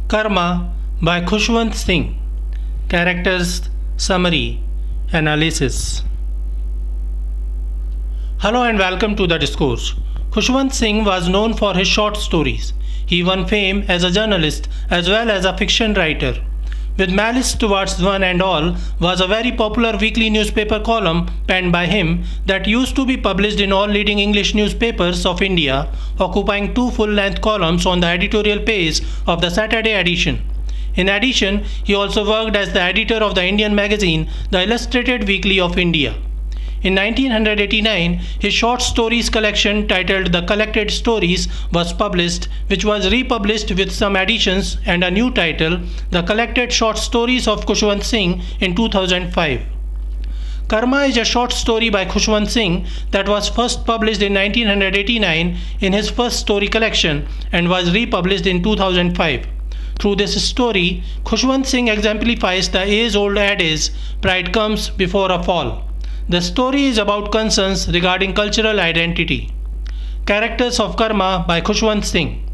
Karma by Khushwant Singh. Characters, summary, analysis. Hello and welcome to the discourse. Khushwant Singh was known for his short stories. He won fame as a journalist as well as a fiction writer. With Malice towards one and all was a very popular weekly newspaper column penned by him that used to be published in all leading English newspapers of India, occupying 2 full-length columns on the editorial page of the Saturday edition. In addition, he also worked as the editor of the Indian magazine, the Illustrated Weekly of India. In 1989, his short stories collection titled The Collected Stories was published, which was republished with some additions and a new title, The Collected Short Stories of Khushwant Singh in 2005. Karma is a short story by Khushwant Singh that was first published in 1989 in his first story collection and was republished in 2005. Through this story, Khushwant Singh exemplifies the age-old adage, pride comes before a fall. The story is about concerns regarding cultural identity. Characters of Karma by Khushwant Singh.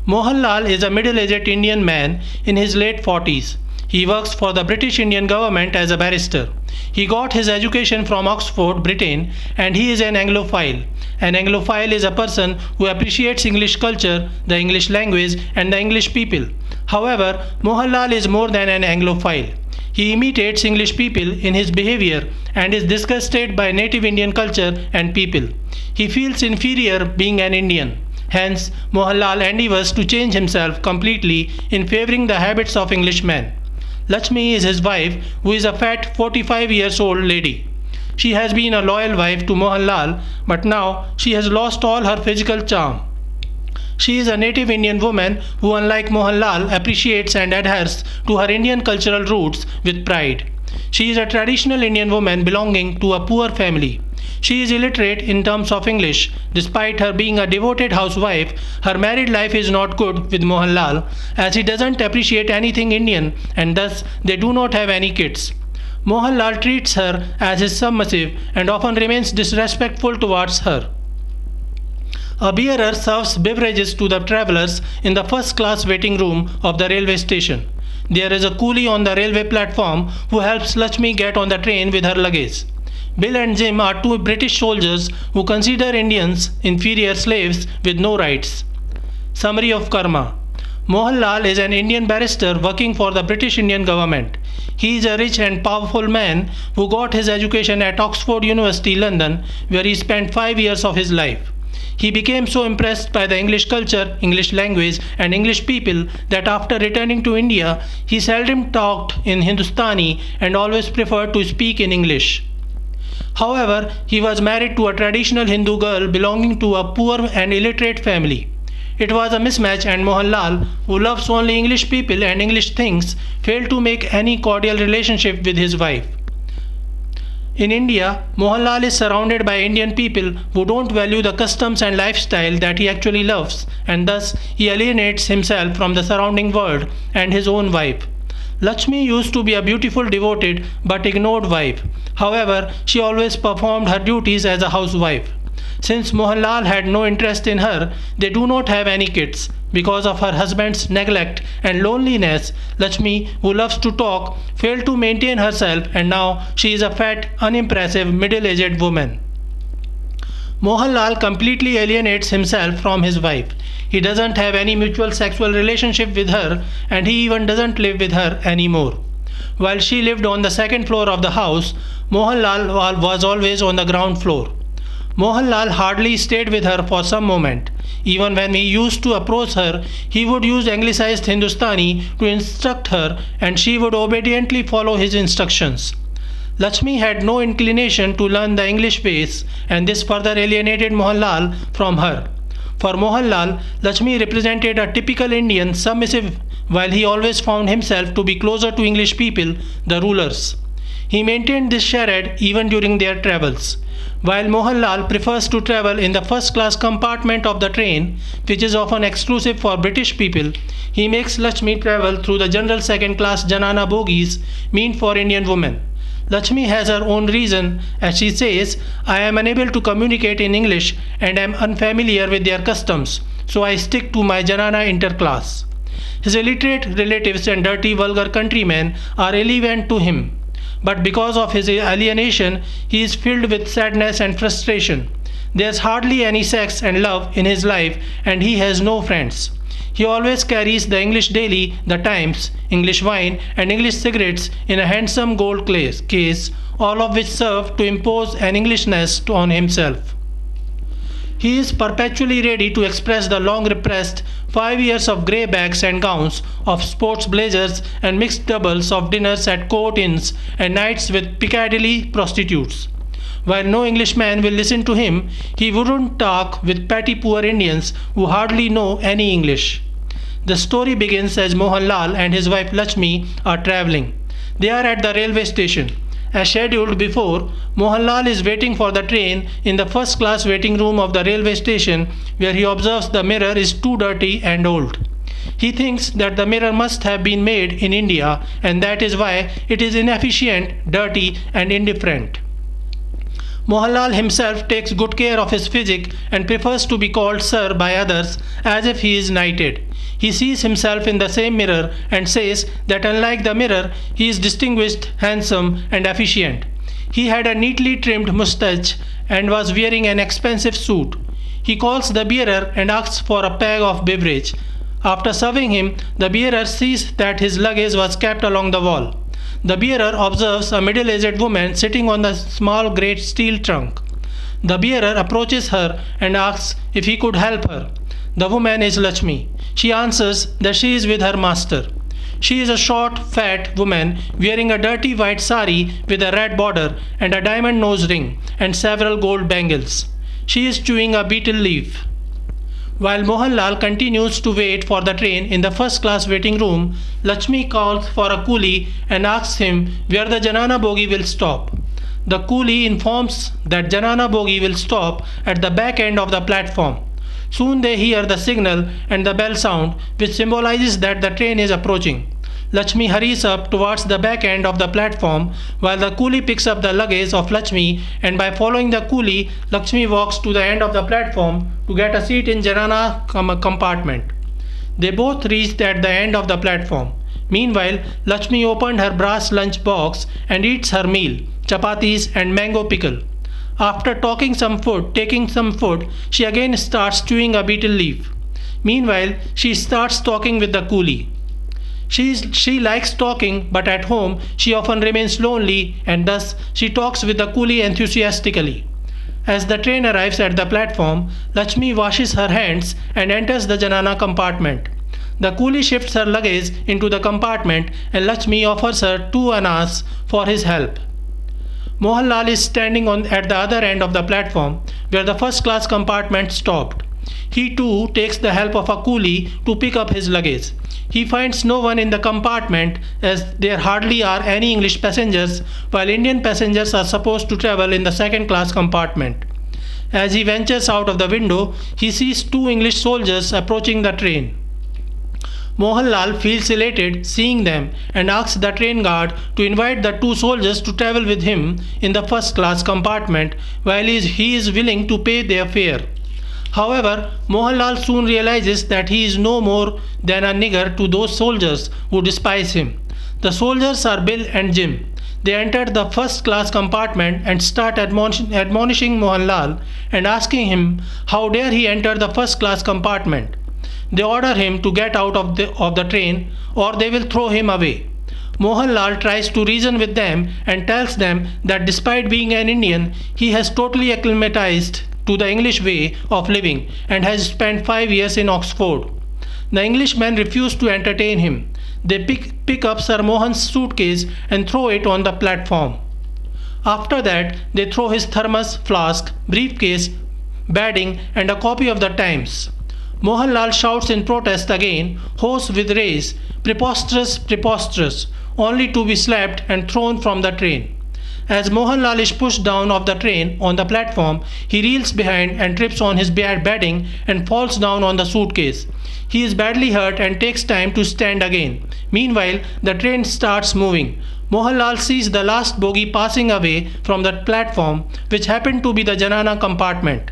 Mohanlal is a middle-aged Indian man in his late 40s. He works for the British Indian government as a barrister. He got his education from Oxford, Britain, and he is an Anglophile. An Anglophile is a person who appreciates English culture, the English language, and the English people. However, Mohanlal is more than an Anglophile. He imitates English people in his behavior and is disgusted by native Indian culture and people. He feels inferior being an Indian. Hence, Mohanlal endeavors to change himself completely in favoring the habits of Englishmen. Lakshmi is his wife, who is a fat 45 years old lady. She has been a loyal wife to Mohanlal, but now she has lost all her physical charm. She is a native Indian woman who, unlike Mohanlal, appreciates and adheres to her Indian cultural roots with pride. She is a traditional Indian woman belonging to a poor family. She is illiterate in terms of English. Despite her being a devoted housewife, her married life is not good with Mohanlal, as he doesn't appreciate anything Indian and thus they do not have any kids. Mohanlal treats her as his submissive and often remains disrespectful towards her. A bearer serves beverages to the travelers in the first-class waiting room of the railway station. There is a coolie on the railway platform who helps Lakshmi get on the train with her luggage. Bill and Jim are 2 British soldiers who consider Indians inferior slaves with no rights. Summary of Karma. Mohanlal is an Indian barrister working for the British Indian government. He is a rich and powerful man who got his education at Oxford University, London, where he spent 5 years of his life. He became so impressed by the English culture, English language, and English people that after returning to India, he seldom talked in Hindustani and always preferred to speak in English. However, he was married to a traditional Hindu girl belonging to a poor and illiterate family. It was a mismatch, and Mohanlal, who loves only English people and English things, failed to make any cordial relationship with his wife. In India, Mohanlal is surrounded by Indian people who don't value the customs and lifestyle that he actually loves, and thus he alienates himself from the surrounding world and his own wife. Lakshmi used to be a beautiful, devoted but ignored wife. However, she always performed her duties as a housewife. Since Mohanlal had no interest in her, they do not have any kids. Because of her husband's neglect and loneliness, Lakshmi, who loves to talk, failed to maintain herself, and now she is a fat, unimpressive, middle-aged woman. Mohanlal completely alienates himself from his wife. He doesn't have any mutual sexual relationship with her, and he even doesn't live with her anymore. While she lived on the second floor of the house, Mohanlal was always on the ground floor. Mohanlal hardly stayed with her for some moment. Even when he used to approach her, he would use anglicized Hindustani to instruct her, and she would obediently follow his instructions. Lakshmi had no inclination to learn the English ways, and this further alienated Mohanlal from her. For Mohanlal, Lakshmi represented a typical Indian submissive, while he always found himself to be closer to English people, the rulers. He maintained this charade even during their travels. While Mohanlal prefers to travel in the first-class compartment of the train, which is often exclusive for British people, he makes Lakshmi travel through the general second-class Janana bogies meant for Indian women. Lakshmi has her own reason, as she says, "I am unable to communicate in English and am unfamiliar with their customs, so I stick to my Janana interclass." His illiterate relatives and dirty vulgar countrymen are irrelevant to him. But because of his alienation, he is filled with sadness and frustration. There is hardly any sex and love in his life, and he has no friends. He always carries the English daily, the Times, English wine, and English cigarettes in a handsome gold case, all of which serve to impose an Englishness on himself. He is perpetually ready to express the long repressed 5 years of grey backs and gowns, of sports blazers and mixed doubles, of dinners at court inns and nights with Piccadilly prostitutes. While no Englishman will listen to him, he wouldn't talk with petty poor Indians who hardly know any English. The story begins as Mohanlal and his wife Lakshmi are travelling. They are at the railway station. As scheduled before, Mohanlal is waiting for the train in the first class waiting room of the railway station, where he observes the mirror is too dirty and old. He thinks that the mirror must have been made in India, and that is why it is inefficient, dirty and indifferent. Mohanlal himself takes good care of his physique and prefers to be called sir by others, as if he is knighted. He sees himself in the same mirror and says that unlike the mirror, he is distinguished, handsome and efficient. He had a neatly trimmed moustache and was wearing an expensive suit. He calls the bearer and asks for a peg of beverage. After serving him, the bearer sees that his luggage was kept along the wall. The bearer observes a middle-aged woman sitting on the small great steel trunk. The bearer approaches her and asks if he could help her. The woman is Lakshmi. She answers that she is with her master. She is a short, fat woman wearing a dirty white sari with a red border and a diamond nose ring and several gold bangles. She is chewing a betel leaf. While Mohanlal continues to wait for the train in the first class waiting room, Lakshmi calls for a coolie and asks him where the Janana bogie will stop. The coolie informs that Janana bogie will stop at the back end of the platform. Soon they hear the signal and the bell sound, which symbolizes that the train is approaching. Lakshmi hurries up towards the back end of the platform while the coolie picks up the luggage of Lakshmi, and by following the coolie, Lakshmi walks to the end of the platform to get a seat in Janana compartment. They both reached at the end of the platform. Meanwhile, Lakshmi opened her brass lunch box and eats her meal, chapatis and mango pickle. After taking some food, she again starts chewing a betel leaf. Meanwhile, she starts talking with the coolie. She likes talking, but at home she often remains lonely, and thus she talks with the coolie enthusiastically. As the train arrives at the platform, Lakshmi washes her hands and enters the Janana compartment. The coolie shifts her luggage into the compartment and Lakshmi offers her 2 annas for his help. Mohanlal is standing at the other end of the platform where the first class compartment stopped. He too takes the help of a coolie to pick up his luggage. He finds no one in the compartment, as there hardly are any English passengers, while Indian passengers are supposed to travel in the second class compartment. As he ventures out of the window, he sees 2 English soldiers approaching the train. Mohanlal feels elated seeing them and asks the train guard to invite the 2 soldiers to travel with him in the first class compartment, while he is willing to pay their fare. However, Mohanlal soon realizes that he is no more than a nigger to those soldiers who despise him. The soldiers are Bill and Jim. They enter the first class compartment and start admonishing Mohanlal and asking him how dare he enter the first class compartment. They order him to get out of the train or they will throw him away. Mohanlal tries to reason with them and tells them that despite being an Indian, he has totally acclimatized to the English way of living and has spent 5 years in Oxford. The Englishmen refuse to entertain him. They pick up Sir Mohan's suitcase and throw it on the platform. After that, they throw his thermos, flask, briefcase, bedding and a copy of the Times. Mohanlal shouts in protest again, hoarse with rage, preposterous, preposterous, only to be slapped and thrown from the train. As Mohanlal is pushed down off the train on the platform, he reels behind and trips on his bedding and falls down on the suitcase. He is badly hurt and takes time to stand again. Meanwhile, the train starts moving. Mohanlal sees the last bogie passing away from the platform, which happened to be the Janana compartment.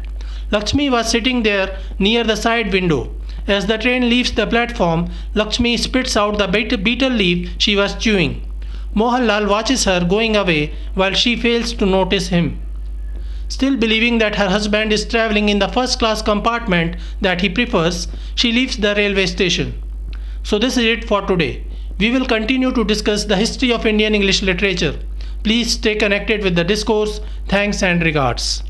Lakshmi was sitting there near the side window. As the train leaves the platform, Lakshmi spits out the betel leaf she was chewing. Mohanlal watches her going away while she fails to notice him. Still believing that her husband is travelling in the first class compartment that he prefers, she leaves the railway station. So this is it for today. We will continue to discuss the history of Indian English literature. Please stay connected with the discourse. Thanks and regards.